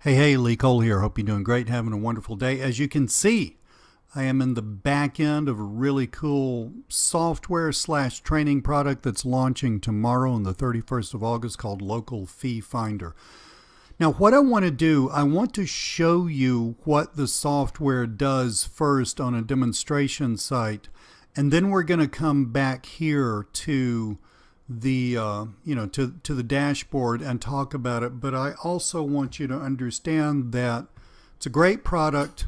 Hey, Lee Cole here. Hope you're doing great, having a wonderful day. As you can see, I am in the back end of a really cool software slash training product that's launching tomorrow on the 31st of August called Local Fee Finder. Now, what I want to do, I want to show you what the software does first on a demonstration site, and then we're going to come back here to the to the dashboard and talk about it. But I also want you to understand that it's a great product,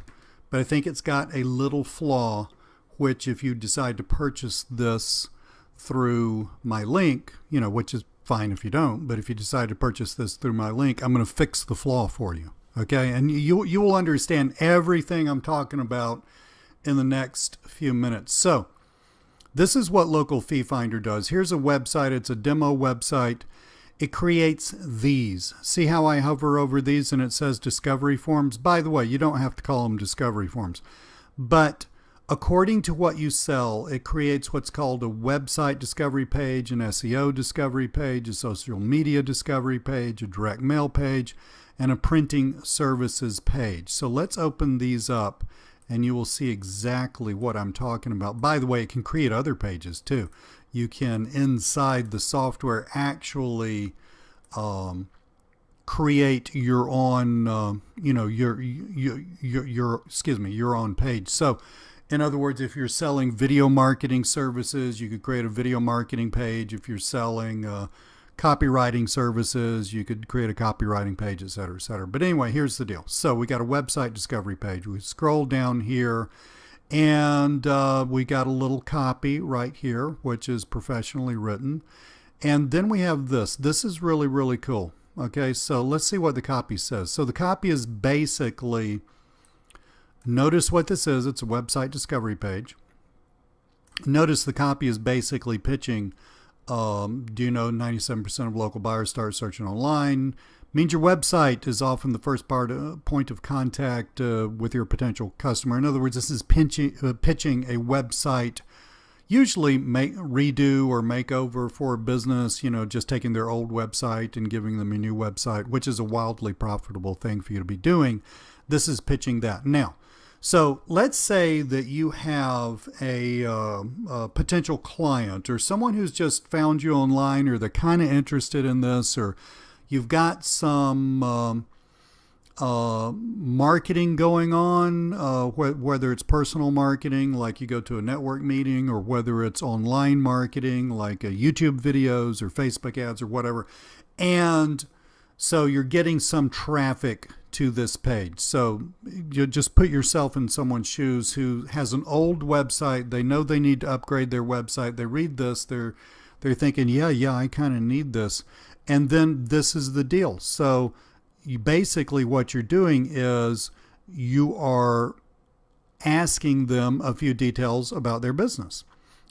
but I think it's got a little flaw, which if you decide to purchase this through my link, which is fine if you don't, but if you decide to purchase this through my link, I'm going to fix the flaw for you. Okay, and you will understand everything I'm talking about in the next few minutes. So this is what Local Fee Finder does. Here's a website. It's a demo website. It creates these. See how I hover over these and it says discovery forms? By the way, you don't have to call them discovery forms. But according to what you sell, it creates what's called a website discovery page, an SEO discovery page, a social media discovery page, a direct mail page, and a printing services page. So let's open these up and you will see exactly what I'm talking about. By the way, it can create other pages too. You can, inside the software, actually create your own, your own page. So, in other words, if you're selling video marketing services, you could create a video marketing page. If you're selling copywriting services, you could create a copywriting page, et cetera, et cetera. But anyway, here's the deal. So we got a website discovery page. We scroll down here and we got a little copy right here, which is professionally written. And then we have this. This is really, really cool. Okay, so let's see what the copy says. So the copy is basically, notice what this is. It's a website discovery page. Notice the copy is basically pitching, do you know 97% of local buyers start searching online? Means your website is often the first point of contact with your potential customer. In other words, this is pitching a website, usually redo or makeover for a business, just taking their old website and giving them a new website, which is a wildly profitable thing for you to be doing. This is pitching that. Now, so let's say that you have a potential client or someone who's just found you online, or they're kind of interested in this, or you've got some marketing going on, whether it's personal marketing, like you go to a network meeting, or whether it's online marketing, like YouTube videos or Facebook ads or whatever. And so you're getting some traffic to this page. So you just put yourself in someone's shoes who has an old website. They know they need to upgrade their website. They read this. They're thinking, yeah, I kind of need this. And then this is the deal. So basically what you're doing is you are asking them a few details about their business.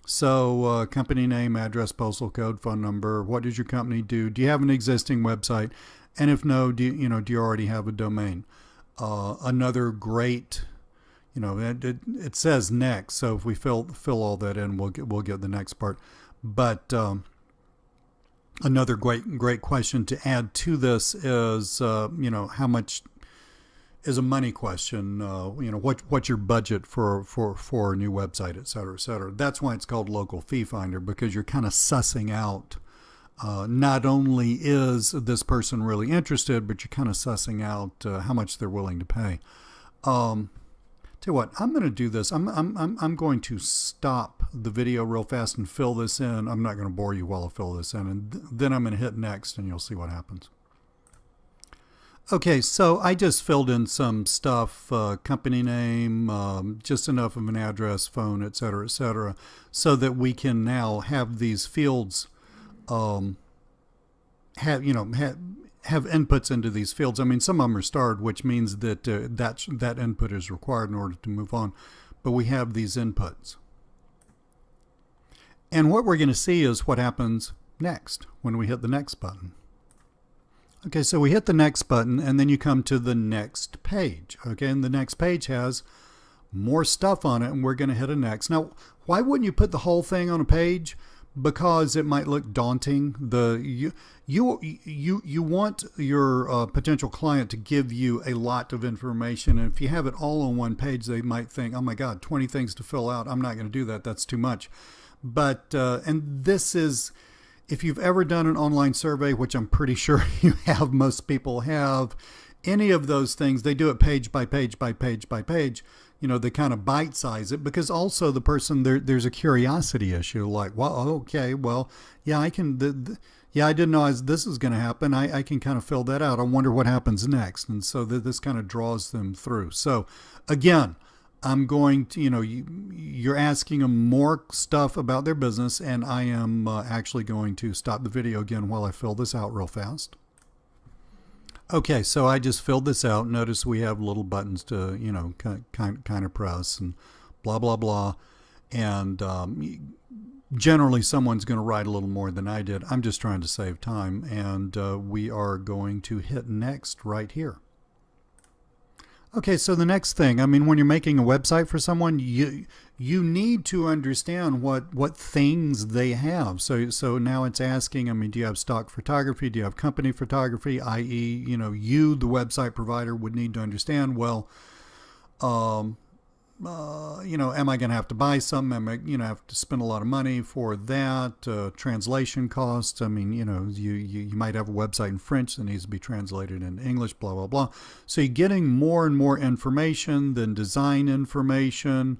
So company name, address, postal code, phone number. What does your company do? Do you have an existing website? And if no, do you already have a domain? Another great, it says next. So if we fill all that in, we'll get the next part. But another great question to add to this is, how much is a money question. What's your budget for a new website, et cetera, et cetera. That's why it's called Local Fee Finder, because you're kind of sussing out. Not only is this person really interested, but you're kind of sussing out how much they're willing to pay. Tell you what, I'm going to do this. I'm going to stop the video real fast and fill this in. I'm not going to bore you while I fill this in, and then I'm going to hit next, and you'll see what happens. Okay, so I just filled in some stuff, company name, just enough of an address, phone, et cetera, so that we can now have these fields have inputs into these fields. I mean, some of them are starred, which means that that input is required in order to move on. But we have these inputs. And what we're going to see is what happens next when we hit the next button. Okay, so we hit the next button, and then you come to the next page. Okay, and the next page has more stuff on it, and we're going to hit a next. Now, why wouldn't you put the whole thing on a page? because it might look daunting. You want your potential client to give you a lot of information, and if you have it all on one page, they might think, "Oh my God, 20 things to fill out. I'm not going to do that. That's too much." But and this is, if you've ever done an online survey, which I'm pretty sure you have, most people have, any of those things, they do it page by page by page by page. They kind of bite size it, because also the person there's a curiosity issue, like, well, okay, well, yeah, I can, yeah, I didn't know this is going to happen. I can kind of fill that out. I wonder what happens next. And so this kind of draws them through. So again, I'm going to, you're asking them more stuff about their business, and I am actually going to stop the video again while I fill this out real fast. Okay, so I just filled this out. Notice we have little buttons to, kind of press and blah, blah, blah. And generally someone's going to write a little more than I did. I'm just trying to save time. And we are going to hit next right here. Okay, so the next thing, when you're making a website for someone, you need to understand what things they have. So now it's asking, do you have stock photography? Do you have company photography? I.e., you, the website provider, would need to understand, well, am I going to have to buy something? Am I, have to spend a lot of money for that? Translation costs. You might have a website in French that needs to be translated in English, blah, blah, blah. So you're getting more and more information than design information.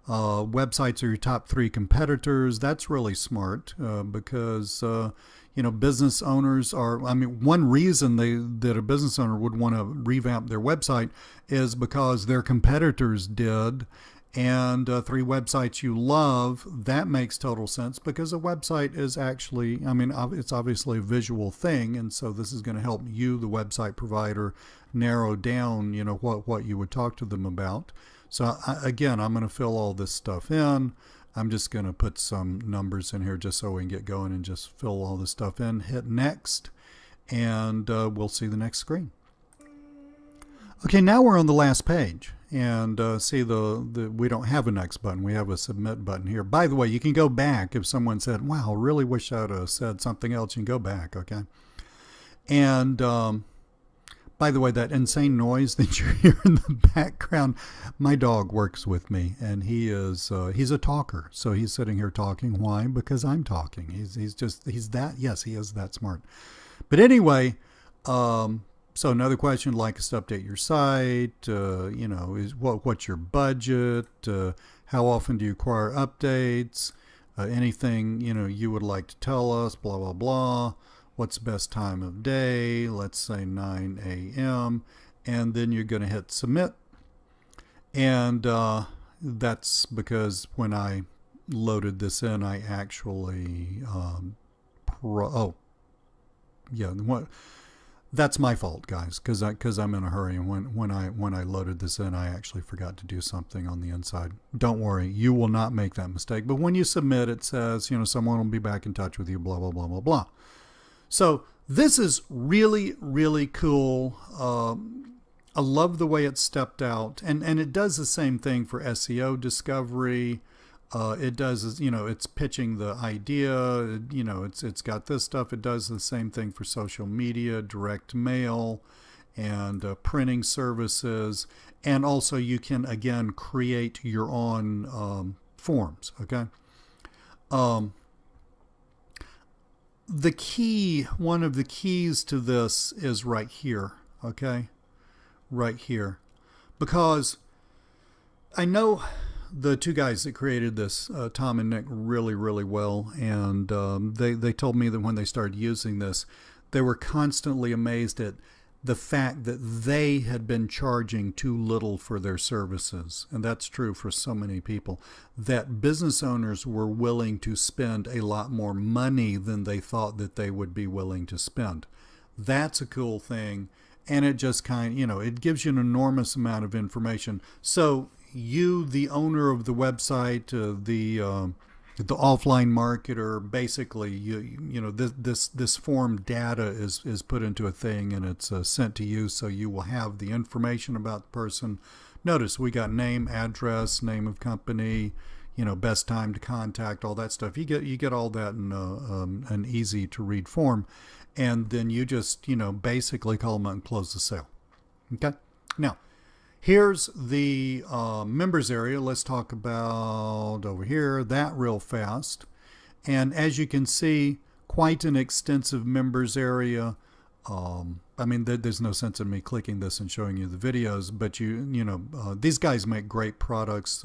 Websites are your top 3 competitors. That's really smart because, business owners are, one reason that a business owner would want to revamp their website is because their competitors did. And 3 websites you love, that makes total sense, because a website is actually, it's obviously a visual thing. And so this is going to help you, the website provider, narrow down, what you would talk to them about. So again, I'm going to fill all this stuff in. I'm just going to put some numbers in here just so we can get going and just fill all this stuff in. Hit next, and we'll see the next screen. Okay, now we're on the last page, and see we don't have a next button. We have a submit button here. By the way, you can go back if someone said, "Wow, really wish I'd have said something else." You can go back, okay? And by the way, that insane noise that you're hearing in the background, my dog works with me, and he's a talker. So he's sitting here talking. Why? Because I'm talking. He's that, yes, he is that smart. But anyway, so another question, like us to update your site, is what's your budget? How often do you require updates? Anything, you would like to tell us, blah, blah, blah. What's the best time of day? Let's say 9 a.m. And then you're going to hit submit. And that's because when I loaded this in, I actually, that's my fault, guys, because I'm in a hurry. And when I loaded this in, I actually forgot to do something on the inside. Don't worry, you will not make that mistake. But when you submit, it says, someone will be back in touch with you, blah, blah, blah, blah, blah. So this is really, really cool. I love the way it's stepped out, and it does the same thing for SEO discovery. It does, it's pitching the idea, it's got this stuff. It does the same thing for social media, direct mail, and printing services. And also you can, again, create your own forms, okay? One of the keys to this is right here, okay? Right here. Because I know the 2 guys that created this, Tom and Nick, really, really well. And they told me that when they started using this, they were constantly amazed at the fact that they had been charging too little for their services. And that's true for so many people, that business owners were willing to spend a lot more money than they thought that they would be willing to spend. That's a cool thing. And it just it gives you an enormous amount of information. So you, the owner of the website, the offline marketer, basically, this form data is put into a thing, and it's sent to you, so you will have the information about the person. Notice we got name, address, name of company, best time to contact, all that stuff. You get all that in an easy to read form, and then you just basically call them up and close the sale. Okay. Now, here's the members area. Let's talk about over here that real fast. And as you can see, quite an extensive members area. I mean, there's no sense in me clicking this and showing you the videos, but these guys make great products.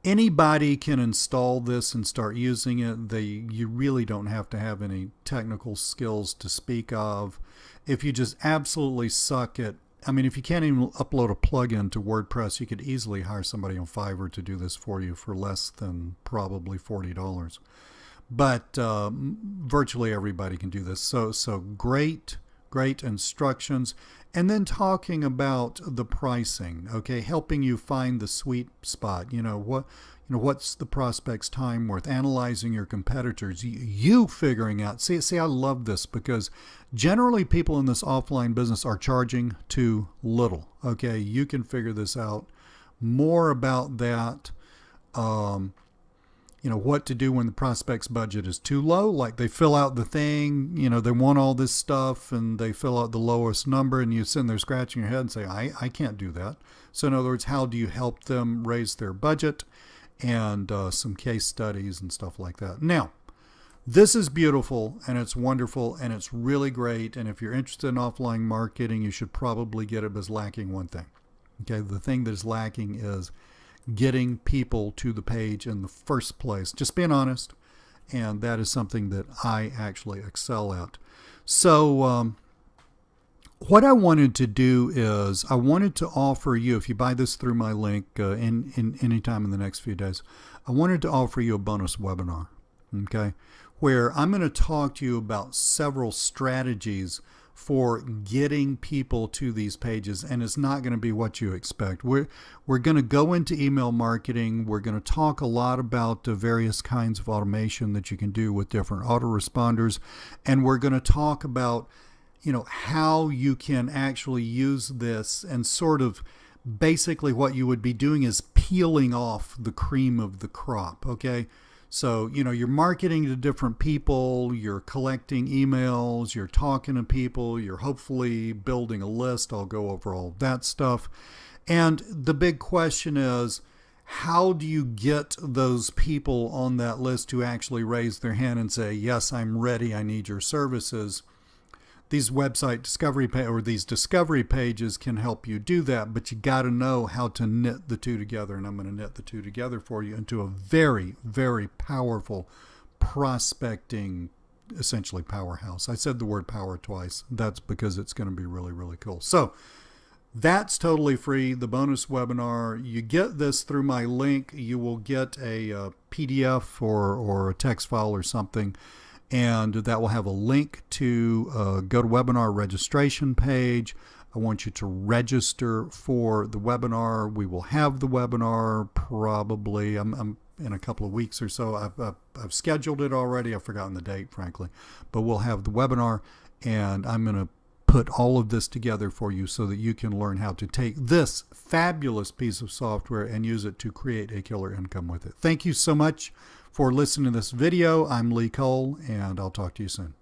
Anybody can install this and start using it. You really don't have to have any technical skills to speak of. If you just absolutely suck at, I mean, if you can't even upload a plugin to WordPress, you could easily hire somebody on Fiverr to do this for you for less than probably $40. But virtually everybody can do this. So great instructions. And then talking about the pricing, okay, helping you find the sweet spot. What's the prospect's time worth? Analyzing your competitors, you figuring out. See, I love this because generally people in this offline business are charging too little. Okay, you can figure this out. More about that. What to do when the prospect's budget is too low. Like they fill out the thing, they want all this stuff and they fill out the lowest number and you sit there scratching your head and say, I can't do that. So in other words, how do you help them raise their budget, and some case studies and stuff like that. Now, this is beautiful and it's wonderful and it's really great. And if you're interested in offline marketing, you should probably get it, but it's lacking one thing. Okay. The thing that is lacking is getting people to the page in the first place. Just being honest. And that is something that I actually excel at. So what I wanted to do is I wanted to offer you, if you buy this through my link in any time in the next few days, I wanted to offer you a bonus webinar, okay, where I'm going to talk to you about several strategies for getting people to these pages, and it's not going to be what you expect. We're going to go into email marketing. We're going to talk a lot about the various kinds of automation that you can do with different autoresponders, and we're going to talk about how you can actually use this, and sort of basically what you would be doing is peeling off the cream of the crop, okay? So, you're marketing to different people, you're collecting emails, you're talking to people, you're hopefully building a list. I'll go over all that stuff. And the big question is, how do you get those people on that list to actually raise their hand and say, yes, I'm ready, I need your services? These website discovery these discovery pages can help you do that, but you got to know how to knit the two together. And I'm going to knit the two together for you into a very, very powerful prospecting, essentially powerhouse. I said the word power twice. That's because it's going to be really, really cool. So that's totally free. The bonus webinar, you get this through my link. You will get a PDF or a text file or something. And that will have a link to GoToWebinar registration page. I want you to register for the webinar. We will have the webinar probably I'm in a couple of weeks or so. I've scheduled it already. I've forgotten the date, frankly. But we'll have the webinar, and I'm going to put all of this together for you so that you can learn how to take this fabulous piece of software and use it to create a killer income with it. Thank you so much for listening to this video. I'm Lee Cole, and I'll talk to you soon.